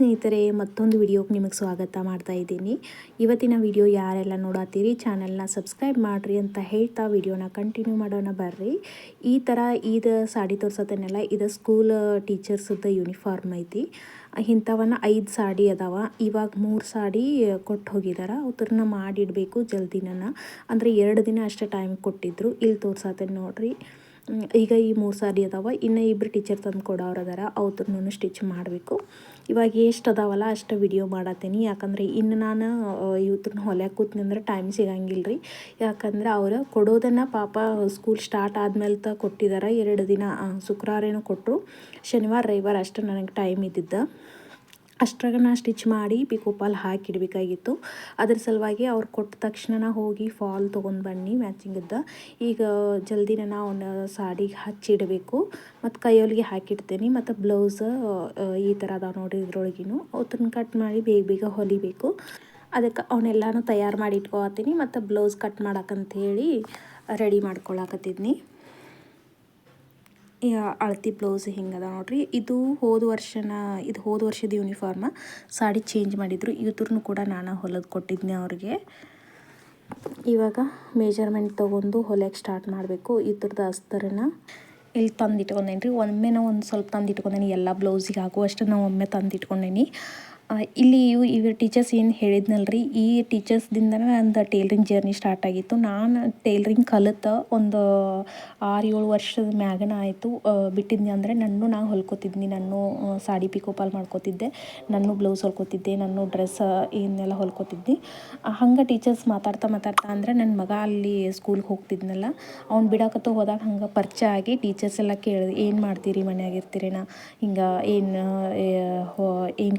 ಸ್ನೇಹಿತರೆ, ಮತ್ತೊಂದು ವಿಡಿಯೋಗೆ ನಿಮಗೆ ಸ್ವಾಗತ ಮಾಡ್ತಾ ಇದ್ದೀನಿ. ಇವತ್ತಿನ ವಿಡಿಯೋ ಯಾರೆಲ್ಲ ನೋಡತ್ತೀರಿ ಚಾನಲ್ನ ಸಬ್ಸ್ಕ್ರೈಬ್ ಮಾಡಿರಿ ಅಂತ ಹೇಳ್ತಾ ವಿಡಿಯೋನ ಕಂಟಿನ್ಯೂ ಮಾಡೋಣ ಬರ್ರಿ. ಈ ಥರ ಇದು ಸಾಡಿ ತೋರ್ಸತ್ತೇನಲ್ಲ, ಇದು ಸ್ಕೂಲ್ ಟೀಚರ್ಸ್ದ ಯೂನಿಫಾರ್ಮ್ ಐತಿ. ಇಂಥವನ್ನ 5 ಸಾಡಿ ಅದಾವ. ಇವಾಗ 3 ಸಾಡಿ ಕೊಟ್ಟು ಹೋಗಿದಾರ. ಅವ್ರನ್ನ ಮಾಡಿಡಬೇಕು ಜಲ್ದಿನ, ಅಂದರೆ 2 ದಿನ ಅಷ್ಟೇ ಟೈಮ್ ಕೊಟ್ಟಿದ್ರು. ಇಲ್ಲಿ ತೋರ್ಸತ್ತೇನೆ ನೋಡ್ರಿ. ಈಗ ಈ 3 ಸಾರಿ ಅದಾವ. ಇನ್ನು 2 ಟೀಚರ್ ತಂದು ಕೊಡೋರು ಅದಾರ, ಅವ್ರನ್ನೂ ಸ್ಟಿಚ್ ಮಾಡಬೇಕು. ಇವಾಗ ಎಷ್ಟು ಅದಾವಲ್ಲ ಅಷ್ಟು ವಿಡಿಯೋ ಮಾಡತ್ತೀನಿ. ಯಾಕಂದರೆ ಇನ್ನು ನಾನು ಇವತ್ತನ್ನ ಹೊಲ್ಯಾಕೆ ಕೂತ್ನಿ ಅಂದ್ರೆ ಟೈಮ್ ಸಿಗಂಗಿಲ್ಲ ರೀ. ಯಾಕಂದ್ರೆ ಅವರು ಕೊಡೋದನ್ನು ಪಾಪ ಸ್ಕೂಲ್ ಸ್ಟಾರ್ಟ್ ಆದಮೇಲೆ ಕೊಟ್ಟಿದ್ದಾರೆ. 2 ದಿನ ಶುಕ್ರವಾರೇನೂ ಕೊಟ್ಟರು, ಶನಿವಾರ ರವಿವಾರ ಅಷ್ಟು ನನಗೆ ಟೈಮ್ ಇದ್ದಿದ್ದು. ಅಷ್ಟ್ರಾಗ ನಾನು ಸ್ಟಿಚ್ ಮಾಡಿ ಪಿಕೋಪಾಲ್ ಹಾಕಿಡಬೇಕಾಗಿತ್ತು. ಅದ್ರ ಸಲುವಾಗಿ ಅವ್ರು ಕೊಟ್ಟ ತಕ್ಷಣ ಹೋಗಿ ಫಾಲ್ ತೊಗೊಂಡು ಬನ್ನಿ ಮ್ಯಾಚಿಂಗಿದ್ದ. ಈಗ ಜಲ್ದಿನ ಅವನ್ನ ಸಾಡಿಗೆ ಹಚ್ಚಿಡಬೇಕು ಮತ್ತು ಕೈಯೊಲಿಗೆ ಹಾಕಿಡ್ತೀನಿ. ಮತ್ತು ಬ್ಲೌಸ್ ಈ ಥರ ಅದಾವೆ ನೋಡಿ, ಇದ್ರೊಳಗಿನೂ ಅವತ್ತನ್ನ ಕಟ್ ಮಾಡಿ ಬೇಗ ಬೇಗ ಹೊಲಿಬೇಕು. ಅದಕ್ಕೆ ಅವನ್ನೆಲ್ಲನೂ ತಯಾರು ಮಾಡಿ ಇಟ್ಕೊತೀನಿ. ಮತ್ತು ಬ್ಲೌಸ್ ಕಟ್ ಮಾಡೋಕ್ಕಂಥೇಳಿ ರೆಡಿ ಮಾಡ್ಕೊಳಕತ್ತಿದ್ನಿ. ಅಳತಿ ಬ್ಲೌಸ್ ಹಿಂಗದ ನೋಡ್ರಿ. ಇದು ಹೋದ ವರ್ಷದ ಯೂನಿಫಾರ್ಮ. ಸಾಡಿ ಚೇಂಜ್ ಮಾಡಿದ್ರು. ಇವ್ರನ್ನೂ ಕೂಡ ನಾನು ಹೊಲಿದು ಕೊಟ್ಟಿದ್ನಿ ಅವ್ರಿಗೆ. ಇವಾಗ ಮೆಜರ್ಮೆಂಟ್ ತೊಗೊಂಡು ಹೊಲಿಯೋಕ್ಕೆ ಸ್ಟಾರ್ಟ್ ಮಾಡಬೇಕು. ಇದ್ರದ್ದು ಅಸ್ತರನ ಇಲ್ಲಿ ತಂದು ಇಟ್ಕೊಂಡೇನಿ ರೀ. ಒಮ್ಮೆ ನಾವು ಒಂದು ಸ್ವಲ್ಪ ತಂದು ಇಟ್ಕೊಂಡೇನಿ, ಎಲ್ಲ ಬ್ಲೌಸಿಗೆ ಆಗುವಷ್ಟು ನಾವು ಒಮ್ಮೆ ತಂದು ಇಟ್ಕೊಂಡೇನಿ. ಇಲ್ಲಿ ಇವ್ರ ಟೀಚರ್ಸ್ ಏನು ಹೇಳಿದ್ನಲ್ರಿ, ಈ ಟೀಚರ್ಸ್ದಿಂದನೇ ನಂದು ಟೇಲ್ರಿಂಗ್ ಜರ್ನಿ ಸ್ಟಾರ್ಟ್ ಆಗಿತ್ತು. ನಾನು ಟೇಲ್ರಿಂಗ್ ಕಲಿತು ಒಂದು 6-7 ವರ್ಷದ ಮ್ಯಾಗನ ಆಯಿತು. ಬಿಟ್ಟಿದ್ನಿ ಅಂದರೆ ನಾನು ಹೊಲ್ಕೋತಿದ್ನಿ. ನಾನು ಸಾಡಿ ಪಿಕೋಪಾಲ್ ಮಾಡ್ಕೋತಿದ್ದೆ, ನಾನು ಬ್ಲೌಸ್ ಹೊಲ್ಕೋತಿದ್ದೆ, ನಾನು ಡ್ರೆಸ್ ಇವನ್ನೆಲ್ಲ ಹೊಲ್ಕೋತಿದ್ದೆ. ಹಂಗೆ ಟೀಚರ್ಸ್ ಮಾತಾಡ್ತಾ ಅಂದರೆ ನನ್ನ ಮಗ ಅಲ್ಲಿ ಸ್ಕೂಲ್ಗೆ ಹೋಗ್ತಿದ್ನಲ್ಲ, ಅವ್ನು ಬಿಡಾಕತ್ತು ಹೋದಾಗ ಹಂಗೆ ಪರಿಚಯ ಆಗಿ ಟೀಚರ್ಸ್ ಎಲ್ಲ ಕೇಳಿದೆ, ಏನು ಮಾಡ್ತೀರಿ, ಮನೆಯಾಗಿರ್ತೀರೇನ, ಹಿಂಗೆ ಏನು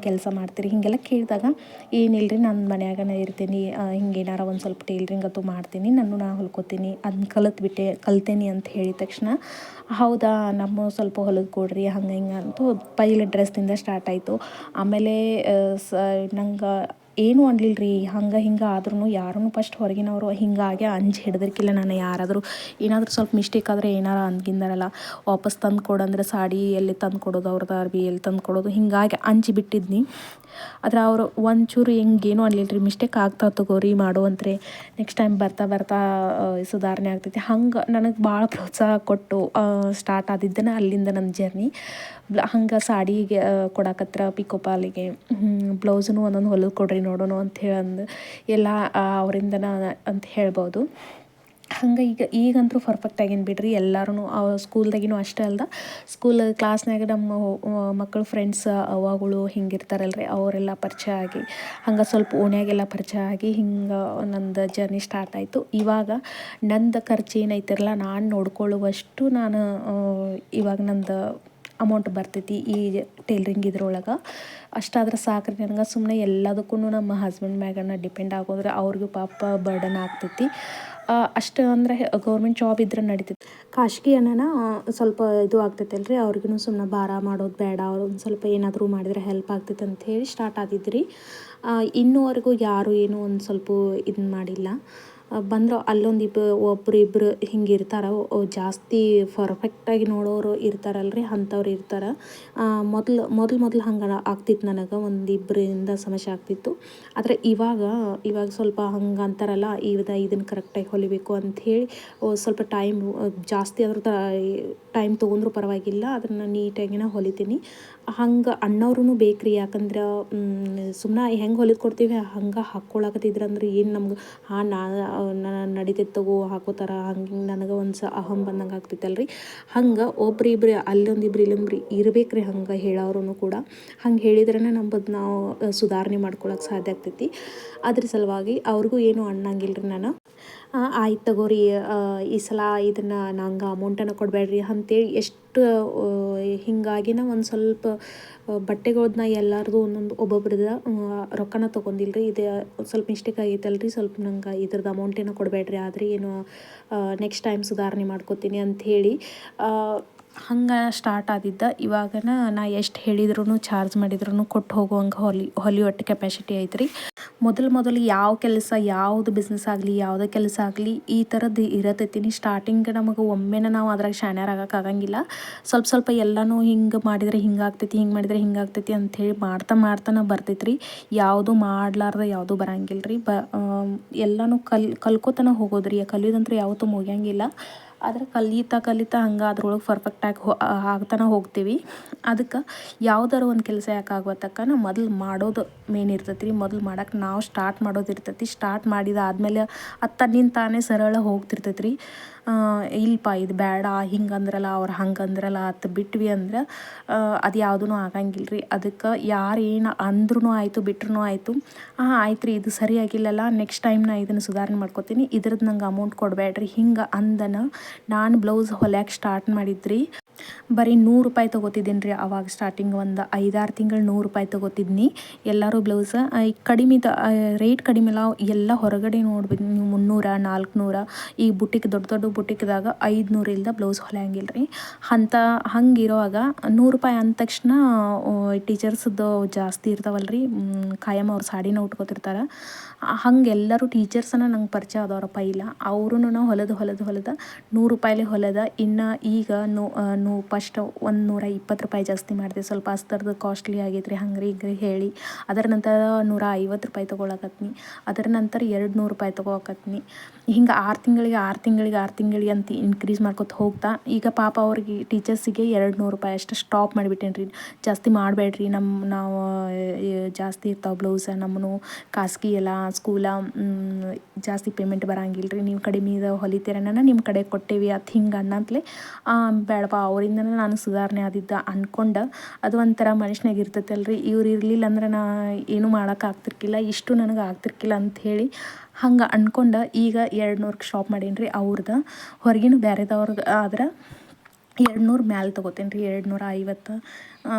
ಕೆಲಸ ಮಾಡ್ತೀರಿ ಹೀಗೆಲ್ಲ ಕೇಳಿದಾಗ, ಏನಿಲ್ಲರಿ ನಾನು ಮನ್ಯಾಗನೇ ಇರ್ತೀನಿ, ಹಿಂಗೇನಾರ ಒಂದು ಸ್ವಲ್ಪ ಟೇಲ್ರಿಂಗ್ ಅಂತೂ ಮಾಡ್ತೀನಿ, ನಾನು ಹೊಲ್ಕೋತೀನಿ, ಅದನ್ನ ಕಲ್ತೇನಿ ಅಂತ ಹೇಳಿದ ತಕ್ಷಣ, ಹೌದಾ ನಮ್ಮ ಸ್ವಲ್ಪ ಹೊಲಿದು ಕೊಡ್ರಿ ಹಂಗೆ ಹಿಂಗೆ ಅಂತೂ ಪೈಲೆ ಡ್ರೆಸ್ನಿಂದ ಸ್ಟಾರ್ಟ್ ಆಯಿತು. ಆಮೇಲೆ ನಂಗೆ ಏನೂ ಅನ್ಲಿಲ್ಲ ರೀ. ಹಂಗೆ ಹಿಂಗೆ ಆದ್ರೂ ಯಾರೂ ಫಸ್ಟ್ ಹೊರಗಿನವರು ಹಿಂಗಾಗಿ ಅಂಜಿ ಹಿಡಿದ್ರಕ್ಕಿಲ್ಲ. ನಾನು ಯಾರಾದರೂ ಏನಾದರೂ ಸ್ವಲ್ಪ ಮಿಸ್ಟೇಕ್ ಆದರೆ ಏನಾರ ಅಂದ್ಕಿಂದಾರಲ್ಲ, ವಾಪಸ್ ತಂದು ಕೊಡಂದ್ರೆ ಸಾಡಿ ಎಲ್ಲಿ ತಂದು ಕೊಡೋದು, ಅವ್ರದ್ದು ಅರ್ಬಿ ಎಲ್ಲಿ ತಂದು ಕೊಡೋದು, ಹಿಂಗಾಗಿ ಅಂಜಿ ಬಿಟ್ಟಿದ್ನಿ. ಆದರೆ ಅವರು ಒಂಚೂರು ಹಿಂಗೇನೂ ಅನ್ಲಿಲ್ಲ ರೀ. ಮಿಸ್ಟೇಕ್ ಆಗ್ತಾ ತಗೋರಿ, ಮಾಡುವಂತ್ರಿ, ನೆಕ್ಸ್ಟ್ ಟೈಮ್ ಬರ್ತಾ ಸುಧಾರಣೆ ಆಗ್ತೈತಿ. ಹಂಗೆ ನನಗೆ ಭಾಳ ಪ್ರೋತ್ಸಾಹ ಕೊಟ್ಟು ಸ್ಟಾರ್ಟ್ ಆದಿದ್ದನ ಅಲ್ಲಿಂದ ನನ್ನ ಜರ್ನಿ. ಹಂಗೆ ಸಾಡಿಗೆ ಕೊಡಕತ್ರ ಪಿಕೋಪಾಲಿಗೆ ಬ್ಲೌಸನ್ನು ಒಂದೊಂದು ಹೊಲಿದು ಕೊಡ್ರಿ ನೋಡೋಣ ಅಂಥೇಳಿ ಎಲ್ಲ ಅವರಿಂದನ ಅಂತ ಹೇಳ್ಬೋದು. ಹಂಗೆ ಈಗಂತೂ ಪರ್ಫೆಕ್ಟ್ ಆಗೇನು ಬಿಡ್ರಿ. ಎಲ್ಲರೂ ಸ್ಕೂಲ್ದಾಗಿನೂ ಅಷ್ಟೇ ಅಲ್ದ, ಸ್ಕೂಲ್ ಕ್ಲಾಸ್ನಾಗ ನಮ್ಮ ಮಕ್ಕಳು ಫ್ರೆಂಡ್ಸ್ ಅವಾಗಳು ಹಿಂಗಿರ್ತಾರಲ್ರಿ, ಅವರೆಲ್ಲ ಪರಿಚಯ ಆಗಿ ಹಂಗೆ ಸ್ವಲ್ಪ ಓಣ್ಯಾಗೆಲ್ಲ ಪರಿಚಯ ಆಗಿ ಹಿಂಗೆ ನಂದು ಜರ್ನಿ ಸ್ಟಾರ್ಟ್ ಆಯಿತು. ಇವಾಗ ನಂದು ಖರ್ಚು ಏನೈತಿರಲ್ಲ, ನಾನು ನೋಡ್ಕೊಳ್ಳುವಷ್ಟು ನಾನು ಇವಾಗ ನಂದು ಅಮೌಂಟ್ ಬರ್ತೈತಿ ಈ ಟೇಲ್ರಿಂಗ್ ಇದ್ರೊಳಗೆ. ಅಷ್ಟಾದ್ರೆ ಸಾಕ್ರಿ ನನಗೆ. ಸುಮ್ಮನೆ ಎಲ್ಲದಕ್ಕೂ ನಮ್ಮ ಹಸ್ಬೆಂಡ್ ಮ್ಯಾಗನ ಡಿಪೆಂಡ್ ಆಗೋದ್ರೆ ಅವ್ರಿಗೂ ಪಾಪ ಬರ್ಡನ್ ಆಗ್ತೈತಿ. ಅಷ್ಟು ಅಂದರೆ ಗೌರ್ಮೆಂಟ್ ಜಾಬ್ ಇದ್ರೆ ನಡೀತೈತಿ. ಖಾಸಗಿ ಅನ್ನೋಣ ಸ್ವಲ್ಪ ಇದು ಆಗ್ತೈತಲ್ರಿ, ಅವ್ರಿಗೂ ಸುಮ್ಮನೆ ಭಾರ ಮಾಡೋದು ಬೇಡ, ಅವ್ರು ಒಂದು ಸ್ವಲ್ಪ ಏನಾದರೂ ಮಾಡಿದರೆ ಹೆಲ್ಪ್ ಆಗ್ತೈತೆ ಅಂಥೇಳಿ ಸ್ಟಾರ್ಟ್ ಆದಿದ್ರಿ. ಇನ್ನೂವರೆಗೂ ಯಾರು ಏನೂ ಒಂದು ಸ್ವಲ್ಪ ಇದನ್ನ ಮಾಡಿಲ್ಲ. ಬಂದ್ರೆ ಅಲ್ಲೊಂದು ಒಬ್ರು ಹಿಂಗೆ ಇರ್ತಾರೆ, ಜಾಸ್ತಿ ಪರ್ಫೆಕ್ಟಾಗಿ ನೋಡೋರು ಇರ್ತಾರಲ್ರಿ, ಅಂಥವ್ರು ಇರ್ತಾರೆ. ಮೊದಲು ಹಂಗೆ ಆಗ್ತಿತ್ತು ನನಗೆ, 1-2ರಿಂದ ಸಮಸ್ಯೆ ಆಗ್ತಿತ್ತು. ಆದರೆ ಇವಾಗ ಸ್ವಲ್ಪ ಹಂಗೆ ಅಂತಾರಲ್ಲ, ಇದನ್ನು ಕರೆಕ್ಟಾಗಿ ಹೊಲಿಬೇಕು ಅಂಥೇಳಿ ಸ್ವಲ್ಪ ಜಾಸ್ತಿ ಅದ್ರ ಟೈಮ್ ತೊಗೊಂಡ್ರೂ ಪರವಾಗಿಲ್ಲ, ಅದನ್ನು ನೀಟಾಗಿನ ಹೊಲಿತೀನಿ. ಹಂಗೆ ಅಣ್ಣವ್ರೂ ಬೇಕ್ರಿ. ಯಾಕಂದ್ರೆ ಸುಮ್ಮನೆ ಹೆಂಗೆ ಹೊಲಿದು ಕೊಡ್ತೀವಿ ಹಂಗೆ ಹಾಕ್ಕೊಳಕತ್ತಿದ್ರಂದ್ರೆ ಏನು ನಮ್ಗೆ ನಡೀತೈತೆ ತಗೋ ಹಾಕೋತಾರ, ಹಂಗೆ ನನಗೆ ಒಂದು ಅಹಂ ಬಂದಂಗೆ ಆಗ್ತೈತಲ್ರಿ. ಹಂಗೆ ಒಬ್ರಿಬ್ರು ಅಲ್ಲೊಂದಿಬ್ರು ಇಲ್ಲೊಂದಿಬ್ರು ಇರ್ಬೇಕ್ರಿ ಹಂಗೆ ಹೇಳೋರು ಕೂಡ. ಹಂಗೆ ಹೇಳಿದ್ರೇ ನಮ್ಮದು ನಾವು ಸುಧಾರಣೆ ಮಾಡ್ಕೊಳಕ್ಕೆ ಸಾಧ್ಯ ಆಗ್ತೈತಿ. ಅದ್ರ ಸಲುವಾಗಿ ಅವ್ರಿಗೂ ಏನೂ ಅನ್ನಂಗಿಲ್ರಿ ನಾನು. ಆಯ್ತು ತಗೋರಿ, ಈ ಸಲ ಇದನ್ನು ನಂಗೆ ಅಮೌಂಟನ್ನು ಕೊಡಬೇಡ್ರಿ ಅಂಥೇಳಿ ಎಷ್ಟು ಹಿಂಗಾಗಿನ ಒಂದು ಸ್ವಲ್ಪ ಬಟ್ಟೆಗಳನ್ನ ಎಲ್ಲರದು ಒಬ್ಬೊಬ್ರದ ರೊಕ್ಕನ ತೊಗೊಂಡಿಲ್ರಿ. ಇದು ಸ್ವಲ್ಪ ಮಿಸ್ಟೇಕ್ ಆಗೈತಲ್ರಿ, ಸ್ವಲ್ಪ ನಂಗೆ ಇದ್ರದ್ದು ಅಮೌಂಟೇನೋ ಕೊಡಬೇಡ್ರಿ, ಆದರೆ ಏನು ನೆಕ್ಸ್ಟ್ ಟೈಮ್ ಸುಧಾರಣೆ ಮಾಡ್ಕೋತೀನಿ ಅಂಥೇಳಿ ಹಂಗೆ ಸ್ಟಾರ್ಟ್ ಆದಿದ್ದ. ಇವಾಗನ ನಾ ಎಷ್ಟು ಹೇಳಿದ್ರು ಚಾರ್ಜ್ ಮಾಡಿದ್ರು ಕೊಟ್ಟು ಹೋಗುವಂಗೆ ಹೊಲಿಯೋ ಕೆಪಾಸಿಟಿ ಐತ್ರಿ. ಮೊದಲು ಯಾವ ಕೆಲಸ ಯಾವುದು ಬಿಸ್ನೆಸ್ ಆಗಲಿ ಯಾವುದೇ ಕೆಲಸ ಆಗಲಿ ಈ ಥರದ್ದು ಇರತೈತಿನಿ. ಸ್ಟಾರ್ಟಿಂಗ್ ನಮಗೆ ಒಮ್ಮೆನ ನಾವು ಅದ್ರಾಗ ಶಾಣ್ಯರ್ ಆಗಂಗಿಲ್ಲ. ಸ್ವಲ್ಪ ಎಲ್ಲನೂ ಹಿಂಗೆ ಮಾಡಿದರೆ ಹಿಂಗಾಗ್ತೈತಿ, ಹಿಂಗೆ ಮಾಡಿದರೆ ಹಿಂಗಾಗ್ತೈತಿ ಅಂಥೇಳಿ ಮಾಡ್ತಾನೆ ಬರ್ತೈತ್ರಿ. ಯಾವುದು ಮಾಡ್ಲಾರ್ದ ಯಾವುದೂ ಬರಂಗಿಲ್ಲ ರೀ. ಎಲ್ಲನೂ ಕಲ್ಕೋತನ ಹೋಗೋದ್ರಿ. ಕಲಿಯೋದಂದ್ರೆ ಯಾವತ್ತೂ ಮುಗಿಯಂಗಿಲ್ಲ. ಆದರೆ ಕಲಿತಾ ಹಂಗೆ ಅದ್ರೊಳಗೆ ಪರ್ಫೆಕ್ಟಾಗಿ ಆಗ್ತಾನೆ ಹೋಗ್ತೀವಿ. ಅದಕ್ಕೆ ಯಾವ್ದಾರು ಒಂದು ಕೆಲಸ ಯಾಕೆ ಆಗೋತಕ್ಕ ನಾವು ಮೊದಲು ಮಾಡೋದು ಮೇನ್ ಇರ್ತೈತಿ ರೀ. ಮೊದಲು ಮಾಡೋಕೆ ನಾವು ಸ್ಟಾರ್ಟ್ ಮಾಡೋದು ಇರ್ತೈತಿ. ಸ್ಟಾರ್ಟ್ ಮಾಡಿದಾದ್ಮೇಲೆ ಅದು ತನ್ನಿಂದ ತಾನೇ ಸರಳ ಹೋಗ್ತಿರ್ತೈತಿ ರೀ. ಇಲ್ಪ ಇದು ಬೇಡ ಹಿಂಗಂದ್ರಲ್ಲ ಅವ್ರು ಹಂಗಂದ್ರಲ್ಲ ಅಂತ ಬಿಟ್ವಿ ಅಂದ್ರೆ ಅದು ಯಾವುದೂ ಆಗಂಗಿಲ್ಲ ರೀ. ಅದಕ್ಕೆ ಯಾರು ಏನು ಅಂದ್ರೂ ಆಯಿತು ಬಿಟ್ರೂ ಆಯಿತು, ಆಯ್ತು ರೀ ಇದು ಸರಿಯಾಗಿಲ್ಲಲ್ಲ, ನೆಕ್ಸ್ಟ್ ಟೈಮ್ ನಾನು ಇದನ್ನು ಸುಧಾರಣೆ ಮಾಡ್ಕೊತೀನಿ, ಇದ್ರದ್ದು ನಂಗೆ ಅಮೌಂಟ್ ಕೊಡಬೇಡ್ರಿ ಹಿಂಗೆ ಅಂದನ ನಾನು ಬ್ಲೌಸ್ ಹೊಲ್ಯಾಕೆ ಸ್ಟಾರ್ಟ್ ಮಾಡಿದ್ರಿ. ಬರೀ 100 ರೂಪಾಯಿ ತೊಗೋತಿದ್ದೀನಿ ರೀ. ಅವಾಗ ಸ್ಟಾರ್ಟಿಂಗ್ ಒಂದು 5-6 ತಿಂಗಳು 100 ರೂಪಾಯಿ ತೊಗೋತಿದ್ನಿ. ಎಲ್ಲರೂ ಬ್ಲೌಸ ಕಡಿಮೆ ರೇಟ್ ಕಡಿಮೆ ಅಲ್ಲ. ಎಲ್ಲ ಹೊರಗಡೆ ನೋಡ್ಬೇಕು ನೀವು 300-400. ಈ ಬುಟಿಕ್ ದೊಡ್ಡ ಬುಟಿಕ್ದಾಗ 500 ಇಲ್ದ ಬ್ಲೌಸ್ ಹೊಲಿಯಂಗಿಲ್ಲ ರೀ. ಹಂಗಿರುವಾಗ 100 ರೂಪಾಯಿ ಅಂದ ತಕ್ಷಣ ಟೀಚರ್ಸ್ದು ಜಾಸ್ತಿ ಇರ್ತಾವಲ್ಲ ರೀ. ಖಾಯಂ ಅವ್ರು ಸಾಡಿನ ಉಟ್ಕೋತಿರ್ತಾರೆ. ಹಂಗೆ ಎಲ್ಲರೂ ಟೀಚರ್ಸನ್ನ ನಂಗೆ ಪರಿಚಯ ಆದವ್ರಪ್ಪ ಇಲ್ಲ. ಅವ್ರೂ ಹೊಲದ 100 ರೂಪಾಯಿಲೆ ಹೊಲದ. ಇನ್ನು ಈಗ ಫಸ್ಟ್ 120 ರೂಪಾಯಿ ಜಾಸ್ತಿ ಮಾಡಿದೆ. ಸ್ವಲ್ಪ ಅಸ್ತರ್ದು ಕಾಸ್ಟ್ಲಿ ಆಗೈತೆ ರೀ ಹಂಗೆ ರೀ ಹೇಳಿ. ಅದರ ನಂತರ 150 ರೂಪಾಯಿ ತೊಗೊಳಕತ್ನಿ. ಅದರ ನಂತರ 200 ರೂಪಾಯಿ ತೊಗೊಳಕತ್ನಿ. ಹಿಂಗೆ 6 ತಿಂಗಳಿಗೆ ಅಂತ ಇನ್ಕ್ರೀಸ್ ಮಾಡ್ಕೊತ ಹೋಗ್ತಾ ಈಗ ಪಾಪ ಅವ್ರಿಗೆ ಟೀಚರ್ಸಿಗೆ 200 ರೂಪಾಯಿ ಅಷ್ಟು ಸ್ಟಾಪ್ ಮಾಡಿಬಿಟ್ಟೇನೆ ರೀ. ಜಾಸ್ತಿ ಮಾಡಬೇಡ್ರಿ, ನಾವು ಜಾಸ್ತಿ ಇರ್ತಾವೆ ಬ್ಲೌಸ, ನಮ್ಮನ್ನು ಖಾಸಗಿ ಎಲ್ಲ ಸ್ಕೂಲ ಜಾಸ್ತಿ ಪೇಮೆಂಟ್ ಬರಂಗಿಲ್ಲ ರೀ, ನೀವು ಕಡಿಮೆ ಹೊಲಿತೀರನ ನಿಮ್ಮ ಕಡೆ ಕೊಟ್ಟೇವಿ ಅದು ಹಿಂಗೆ ಅನ್ನಂತಲೇ ಬೇಡಪ್ಪ ಅವರಿಂದನೇ ನಾನು ಸುಧಾರಣೆ ಆದಿದ್ದ ಅಂದ್ಕೊಂಡು ಅದು ಒಂಥರ ಮನುಷ್ಯನಾಗ ಇರ್ತೈತಲ್ರಿ. ಇವ್ರು ಇರಲಿಲ್ಲ ಅಂದ್ರೆ ನಾ ಏನೂ ಮಾಡೋಕ್ಕಾಗ್ತಿರ್ಕಿಲ್ಲ, ಇಷ್ಟು ನನಗೆ ಆಗ್ತಿರ್ಕಿಲ್ಲ ಅಂಥೇಳಿ ಹಂಗೆ ಅಂದ್ಕೊಂಡು ಈಗ 200ಕ್ಕೆ ಸ್ಟಾಪ್ ಮಾಡೀನಿ ರೀ. ಅವ್ರದ್ದು ಹೊರಗಿನ ಬೇರೆದವ್ರಿಗೆ ಆದ್ರೆ 200 ಮ್ಯಾಲೆ ತೊಗೋತೀನಿ ರೀ. 250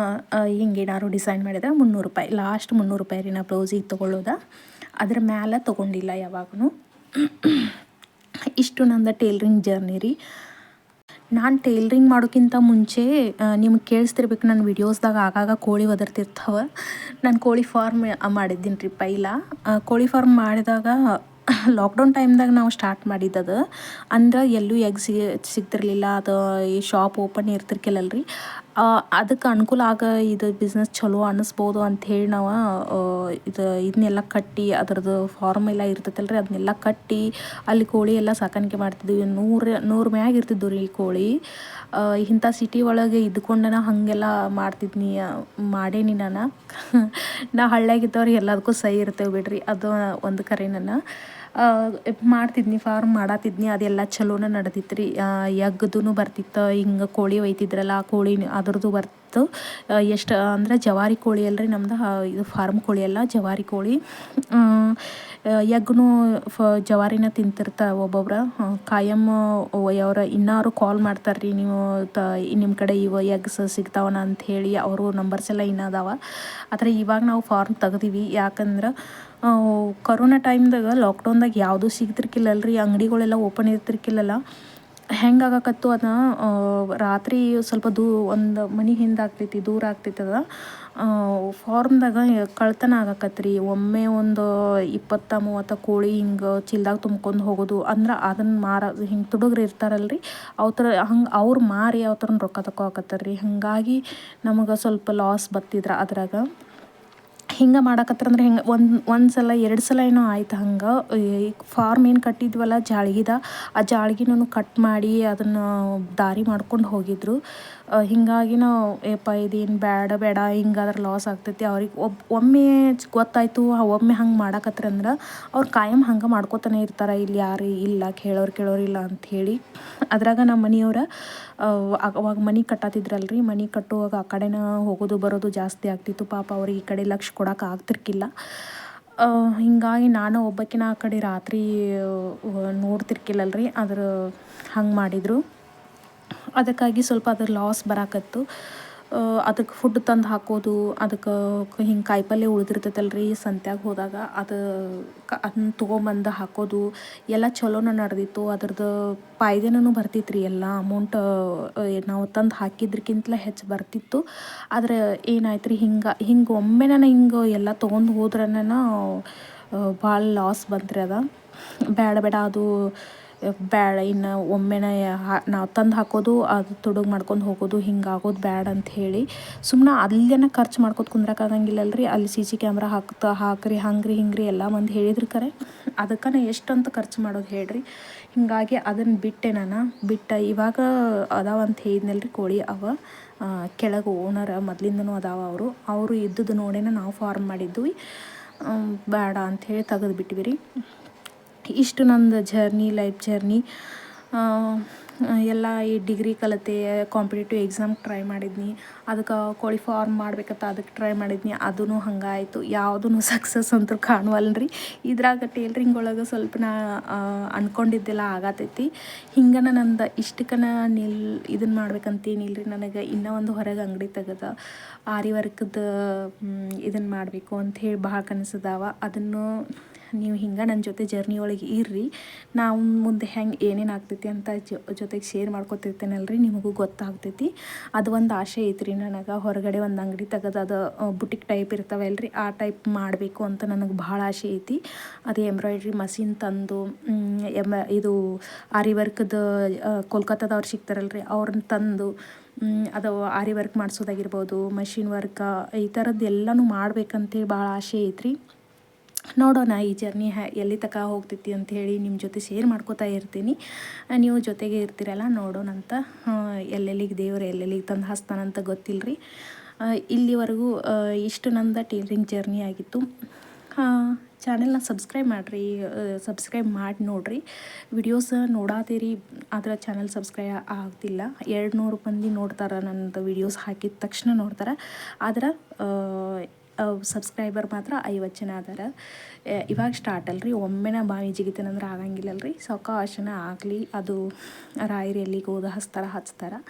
ಹಿಂಗೇನಾದ್ರು ಡಿಸೈನ್ ಮಾಡಿದ್ರೆ 300 ರೂಪಾಯಿ, ಲಾಸ್ಟ್ 300 ರೂಪಾಯಿ ರೀ ನಾ ಬ್ಲೌಸಿಗೆ ತೊಗೊಳ್ಳೋದು. ಅದ್ರ ಮ್ಯಾಲೆ ತೊಗೊಂಡಿಲ್ಲ ಯಾವಾಗೂ. ಇಷ್ಟು ನಂದು ಟೇಲ್ರಿಂಗ್ ಜರ್ನಿ ರೀ. ನಾನು ಟೇಲ್ರಿಂಗ್ ಮಾಡೋಕ್ಕಿಂತ ಮುಂಚೆ ನಿಮ್ಗೆ ಕೇಳಿಸ್ತಿರ್ಬೇಕು ನನ್ನ ವೀಡಿಯೋಸ್ದಾಗ ಆಗಾಗ ಕೋಳಿ ಒದರ್ತಿರ್ತಾವೆ. ನಾನು ಕೋಳಿ ಫಾರ್ಮ್ ಮಾಡಿದ್ದೀನಿ ರೀ ಪೈಲ. ಕೋಳಿ ಫಾರ್ಮ್ ಮಾಡಿದಾಗ ಲಾಕ್ಡೌನ್ ಟೈಮ್ದಾಗ ನಾವು ಸ್ಟಾರ್ಟ್ ಮಾಡಿದ್ದದು. ಅಂದ್ರೆ ಎಲ್ಲೂ ಎಗ್ ಸಿಗ್ತಿರ್ಲಿಲ್ಲ. ಅದು ಈ ಶಾಪ್ ಓಪನ್ ಇರ್ತಿರ್ಕಿಲ್ಲಲ್ರಿ. ಅದಕ್ಕೆ ಅನುಕೂಲ ಇದು ಬಿಸ್ನೆಸ್ ಚಲೋ ಅನ್ನಿಸ್ಬೋದು ಅಂಥೇಳಿ ನಾವು ಇದನ್ನೆಲ್ಲ ಕಟ್ಟಿ ಅದರದ್ದು ಫಾರ್ಮ್ ಎಲ್ಲ ಇರ್ತೈತಲ್ರಿ ಅದನ್ನೆಲ್ಲ ಕಟ್ಟಿ ಅಲ್ಲಿ ಕೋಳಿ ಎಲ್ಲ ಸಾಕಾಣಿಕೆ ಮಾಡ್ತಿದ್ವಿ. 100 ಮ್ಯಾಗ ಇರ್ತಿದ್ವು ರೀ ಕೋಳಿ. ಇಂಥ ಸಿಟಿ ಒಳಗೆ ಇದ್ಕೊಂಡನ ಹಾಗೆಲ್ಲ ಮಾಡೇನಿ ನಾನು. ನಾ ಹಳ್ಳಿಯಾಗಿದ್ದವ್ರಿಗೆ ಎಲ್ಲದಕ್ಕೂ ಸಹಿ ಇರ್ತೇವೆ ಬಿಡ್ರಿ, ಅದು ಒಂದು ಕರೆ ನಾನು ಮಾಡ್ತಿದ್ನಿ, ಫಾರ್ಮ್ ಮಾಡತ್ತಿದ್ನಿ. ಅದೆಲ್ಲ ಚಲೋನ ನಡೆದಿತ್ತು ರೀ. ಎಗ್ಗದೂ ಬರ್ತಿತ್ತು. ಹಿಂಗೆ ಕೋಳಿ ಒಯ್ತಿದ್ರಲ್ಲ ಆ ಕೋಳಿ ಅದ್ರದ್ದು ಬರ್ತು. ಎಷ್ಟು ಅಂದ್ರೆ ಜವಾರಿ ಕೋಳಿ ಅಲ್ರಿ ನಮ್ದು, ಇದು ಫಾರ್ಮ್ ಕೋಳಿ ಅಲ್ಲ, ಜವಾರಿ ಕೋಳಿ. ಎಗ್ಗು ಜವಾರಿನ ತಿಂತಿರ್ತಾರೆ ಒಬ್ಬೊಬ್ರು. ಕಾಯಂ ಅವ್ರು ಇನ್ನಾರು ಕಾಲ್ ಮಾಡ್ತಾರೆ ರೀ, ನೀವು ನಿಮ್ಮ ಕಡೆ ಇವ ಎಗ್ಸ್ ಸಿಗ್ತಾವನ ಅಂಥೇಳಿ. ಅವರು ನಂಬರ್ಸ್ ಎಲ್ಲ ಇನ್ನೂ ಅದಾವ. ಆದರೆ ಇವಾಗ ನಾವು ಫಾರ್ಮ್ ತೆಗ್ದೀವಿ. ಯಾಕಂದ್ರೆ ಕೊರೋನಾ ಟೈಮ್ದಾಗ ಲಾಕ್ಡೌನ್ದಾಗ ಯಾವುದೂ ಸಿಗ್ತಿರ್ಕಿಲ್ಲಲ್ರಿ, ಅಂಗಡಿಗಳೆಲ್ಲ ಓಪನ್ ಇರ್ತಿರ್ಕಿಲ್ಲಲ್ಲ. ಹೆಂಗಾಗಕತ್ತು ಅದನ್ನ ರಾತ್ರಿ ಸ್ವಲ್ಪ ಒಂದು ಮನೆ ಹಿಂದೆ ದೂರ ಆಗ್ತೈತದ ಫಾರ್ಮ್ದಾಗ ಕಳ್ತನ ಆಗಕತ್ರಿ. ಒಮ್ಮೆ ಒಂದು 20-30 ಕೋಳಿ ಹಿಂಗೆ ಚೀಲ್ದಾಗ ತುಂಬ್ಕೊಂಡು ಹೋಗೋದು. ಅಂದ್ರೆ ಅದನ್ನು ಹಿಂಗೆ ತುಡುಗ್ರು ಇರ್ತಾರಲ್ರಿ ಅವ್ರು ಮಾರಿ ಅವ್ರ ರೊಕ್ಕ ತಗೋಕತ್ತಾರ್ರಿ. ಹಾಗಾಗಿ ನಮಗೆ ಸ್ವಲ್ಪ ಲಾಸ್ ಬತ್ತಿದ್ರ ಅದ್ರಾಗ. ಹಿಂಗೆ ಮಾಡಕತ್ತಂದ್ರೆ ಹಿಂಗೆ ಒಂದು ಸಲ 2 ಸಲ ಏನೋ ಆಯ್ತು. ಹಂಗೆ ಈ ಫಾರ್ಮ್ ಏನು ಕಟ್ಟಿದ್ವಲ್ಲ ಜಾಳ್ಗಿದ, ಆ ಜಾಳ್ಗಿನೂ ಕಟ್ ಮಾಡಿ ಅದನ್ನು ದಾರಿ ಮಾಡ್ಕೊಂಡು ಹೋಗಿದ್ರು. ಹೀಗಾಗಿ ನಾವು ಇದೇನು ಬೇಡ ಹಿಂಗಾದ್ರೆ ಲಾಸ್ ಆಗ್ತೈತಿ ಅವ್ರಿಗೆ. ಒಮ್ಮೆ ಗೊತ್ತಾಯಿತು, ಒಮ್ಮೆ ಹಂಗೆ ಮಾಡಕತ್ರಂದ್ರೆ ಅವ್ರು ಕಾಯಂ ಹಂಗೆ ಮಾಡ್ಕೋತಾನೆ ಇರ್ತಾರೆ. ಇಲ್ಲಿ ಯಾರು ಇಲ್ಲ, ಕೇಳೋರಿಲ್ಲ ಅಂಥೇಳಿ. ಅದ್ರಾಗ ನಮ್ಮ ಮನೆಯವ್ರು ಅವಾಗ ಮನೆ ಕಟ್ಟತ್ತಿದ್ರಲ್ರಿ, ಮನೆ ಕಟ್ಟುವಾಗ ಆ ಕಡೆನ ಹೋಗೋದು ಬರೋದು ಜಾಸ್ತಿ ಆಗ್ತಿತ್ತು. ಪಾಪ ಅವ್ರಿಗೆ ಈ ಕಡೆ ಲಕ್ಷ ಕೊಡೋಕೆ ಆಗ್ತಿರ್ಕಿಲ್ಲ. ಹೀಗಾಗಿ ನಾನು ಒಬ್ಬಾಕಿನ ಆ ಕಡೆ ರಾತ್ರಿ ನೋಡ್ತಿರ್ಕಿಲ್ಲಲ್ರಿ, ಹಂಗೆ ಮಾಡಿದರು. ಅದಕ್ಕಾಗಿ ಸ್ವಲ್ಪ ಅದ್ರ ಲಾಸ್ ಬರಾಕತ್ತು. ಅದಕ್ಕೆ ಫುಡ್ ತಂದು ಹಾಕೋದು, ಅದಕ್ಕೆ ಹಿಂಗೆ ಕಾಯಿಪಲ್ಯ ಉಳಿದಿರ್ತೈತಲ್ರಿ ಸಂತ್ಯಾಗ ಹೋದಾಗ ಅದನ್ನ ತೊಗೊಂಬಂದು ಹಾಕೋದು ಎಲ್ಲ ಚಲೋನ ನಡೆದಿತ್ತು. ಅದ್ರದ್ದು ಫಾಯ್ದೆನೂ ಬರ್ತಿತ್ತು ರೀ. ಎಲ್ಲ ಅಮೌಂಟ್ ನಾವು ತಂದು ಹಾಕಿದ್ರಕ್ಕಿಂತಲೇ ಹೆಚ್ಚು ಬರ್ತಿತ್ತು. ಆದರೆ ಏನಾಯ್ತು ರೀ, ಹಿಂಗೆ ಒಮ್ಮೆ ನಾನು ಹಿಂಗೆ ಎಲ್ಲ ತೊಗೊಂಡು ಹೋದ್ರನ ಭಾಳ ಲಾಸ್ ಬಂತ್ರಿ ಅದ. ಬೇಡ ಅದು ಬೇಡ, ಇನ್ನು ಒಮ್ಮೆನ ನಾವು ತಂದು ಹಾಕೋದು ಅದು ತುಡುಗು ಮಾಡ್ಕೊಂಡು ಹೋಗೋದು ಹಿಂಗಾಗೋದು ಬೇಡ ಅಂತ ಹೇಳಿ ಸುಮ್ಮನೆ ಅಲ್ಲೇನ ಖರ್ಚು ಮಾಡ್ಕೊತ ಕುಂದ್ರಕ್ಕಾಗಂಗಿಲ್ಲಲ್ರಿ. ಅಲ್ಲಿ CC ಕ್ಯಾಮ್ರಾ ಹಾಕ್ರಿ ಹಂಗ್ರಿ ಹಿಂಗ್ರಿ ಎಲ್ಲ ಮಂದಿ ಹೇಳಿದ್ರು ಕರೆ, ಅದಕ್ಕೆ ನಾ ಎಷ್ಟಂತ ಖರ್ಚು ಮಾಡೋದು ಹೇಳ್ರಿ. ಹೀಗಾಗಿ ಅದನ್ನು ಬಿಟ್ಟೆ ಇವಾಗ ಅದಾವಂತ ಹೇಳಿದ್ನಲ್ರಿ ಕೋಳಿ. ಅವ ಕೆಳಗೆ ಓನರ್ ಮೊದಲಿಂದನೂ ಅವರು ಇದ್ದದ್ದು ನೋಡೇನ ನಾವು ಫಾರ್ಮ್ ಮಾಡಿದ್ವಿ. ಬೇಡ ಅಂಥೇಳಿ ತೆಗೆದು ಬಿಟ್ವಿ ರೀ. ಇಷ್ಟು ನಂದು ಲೈಫ್ ಜರ್ನಿ. ಎಲ್ಲ ಈ ಡಿಗ್ರಿ ಕಲಿತೆ, ಕಾಂಪಿಟೇಟಿವ್ ಎಕ್ಸಾಮ್ ಟ್ರೈ ಮಾಡಿದ್ನಿ, ಅದಕ್ಕೆ ಕೋಳಿ ಫಾರ್ಮ್ ಮಾಡ್ಬೇಕಂತ ಅದಕ್ಕೆ ಟ್ರೈ ಮಾಡಿದ್ನಿ, ಅದೂ ಹಂಗಾಯಿತು. ಯಾವುದೂ ಸಕ್ಸಸ್ ಅಂತೂ ಕಾಣುವಲ್ರಿ. ಇದ್ರಾಗ ಟೇಲ್ರಿಂಗ್ ಒಳಗೆ ಸ್ವಲ್ಪ ನಾ ಅಂದ್ಕೊಂಡಿದ್ದೆಲ್ಲ ಆಗತೈತಿ. ಹಿಂಗೆ ನಂದು ಇಷ್ಟಕ್ಕನ ಇದನ್ನು ಮಾಡ್ಬೇಕಂತೇನಿಲ್ರಿ. ನನಗೆ ಇನ್ನೂ ಒಂದು ಹೊರಗೆ ಅಂಗಡಿ ತೆಗೆದ ಆರಿ ವರ್ಕ್ದು ಇದನ್ನು ಮಾಡಬೇಕು ಅಂಥೇಳಿ ಭಾಳ ಕನಸದಾವ. ಅದನ್ನು ನೀವು ಹಿಂಗೆ ನನ್ನ ಜೊತೆ ಜರ್ನಿ ಒಳಗೆ ಇರ್ರಿ. ನಾವು ಮುಂದೆ ಹೆಂಗೆ ಏನೇನು ಆಗ್ತೈತಿ ಅಂತ ಜೊತೆಗೆ ಶೇರ್ ಮಾಡ್ಕೊತಿರ್ತೇನಲ್ರಿ, ನಿಮಗೂ ಗೊತ್ತಾಗ್ತೈತಿ. ಅದು ಒಂದು ಆಸೆ ಐತ್ರಿ ನನಗೆ. ಹೊರಗಡೆ ಒಂದು ಅಂಗಡಿ ತೆಗೆದು ಅದು ಬುಟಿಕ್ ಟೈಪ್ ಇರ್ತಾವಲ್ರಿ, ಆ ಟೈಪ್ ಮಾಡಬೇಕು ಅಂತ ನನಗೆ ಭಾಳ ಆಸೆ ಐತಿ. ಅದು ಎಂಬ್ರಾಯ್ಡ್ರಿ ಮಷಿನ್ ತಂದು ಇದು ಆರಿ ವರ್ಕ್ದು ಕೋಲ್ಕತ್ತಾದವ್ರು ಸಿಗ್ತಾರಲ್ರಿ, ಅವ್ರನ್ನ ತಂದು ಅದು ಆರಿ ವರ್ಕ್ ಮಾಡಿಸೋದಾಗಿರ್ಬೋದು, ಮಷಿನ್ ವರ್ಕ, ಈ ಥರದ್ದು ಎಲ್ಲನೂ ಮಾಡ್ಬೇಕಂತೇಳಿ ಭಾಳ ಆಸೆ ಐತ್ರಿ. ನೋಡೋಣ ಈ ಜರ್ನಿ ಎಲ್ಲಿ ತನಕ ಹೋಗ್ತೈತಿ ಅಂಥೇಳಿ ನಿಮ್ಮ ಜೊತೆ ಶೇರ್ ಮಾಡ್ಕೋತಾ ಇರ್ತೀನಿ. ನೀವು ಜೊತೆಗೆ ಇರ್ತೀರಲ್ಲ, ನೋಡೋಣಂತ. ಎಲ್ಲೆಲ್ಲಿಗೆ ದೇವರು ಎಲ್ಲೆಲ್ಲಿಗೆ ತಂದು ಹಾಸ್ತಾನಂತ ಗೊತ್ತಿಲ್ಲರಿ. ಇಲ್ಲಿವರೆಗೂ ಇಷ್ಟು ನಂದು ಟೇಲರಿಂಗ್ ಜರ್ನಿ ಆಗಿತ್ತು. ಚಾನೆಲ್ನ ಸಬ್ಸ್ಕ್ರೈಬ್ ಮಾಡಿ ನೋಡಿರಿ. ವಿಡಿಯೋಸ್ ನೋಡಾತೀರಿ, ಆದರೆ ಚಾನಲ್ ಸಬ್ಸ್ಕ್ರೈಬ್ ಆಗ್ತಿಲ್ಲ. 200 ಮಂದಿ ನೋಡ್ತಾರೆ, ನನ್ನದು ವಿಡಿಯೋಸ್ ಹಾಕಿದ ತಕ್ಷಣ ನೋಡ್ತಾರೆ. ಆದ್ರೆ ಸಬ್ಸ್ಕ್ರೈಬರ್ ಮಾತ್ರ 50 ಜನ ಅದಾರ. ಇವಾಗ ಸ್ಟಾರ್ಟ್ ಅಲ್ರಿ, ಒಮ್ಮೆನ ಬಾವಿ ಜಿಗಿತೇನಂದ್ರೆ ಆಗಂಗಿಲ್ಲಲ್ರಿ. ಸಾವಕಾಶನ ಆಗಲಿ. ಅದು ರಾಯರು ಎಲ್ಲಿಗೆ ಹೋದ ಹಚ್ತಾರೆ.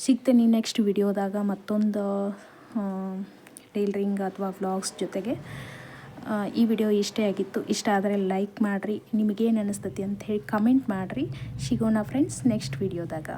ಸಿಗ್ತೇನೆ ನೆಕ್ಸ್ಟ್ ವಿಡಿಯೋದಾಗ ಮತ್ತೊಂದು ಟೇಲರಿಂಗ್ ಅಥವಾ ವ್ಲಾಗ್ಸ್ ಜೊತೆಗೆ. ಈ ವಿಡಿಯೋ ಇಷ್ಟೇ ಆಗಿತ್ತು. ಇಷ್ಟ ಆದರೆ ಲೈಕ್ ಮಾಡಿರಿ. ನಿಮಗೇನು ಅನ್ನಿಸ್ತೈತಿ ಅಂತ ಹೇಳಿ ಕಮೆಂಟ್ ಮಾಡಿರಿ. ಸಿಗೋಣ ಫ್ರೆಂಡ್ಸ್ ನೆಕ್ಸ್ಟ್ ವಿಡಿಯೋದಾಗ.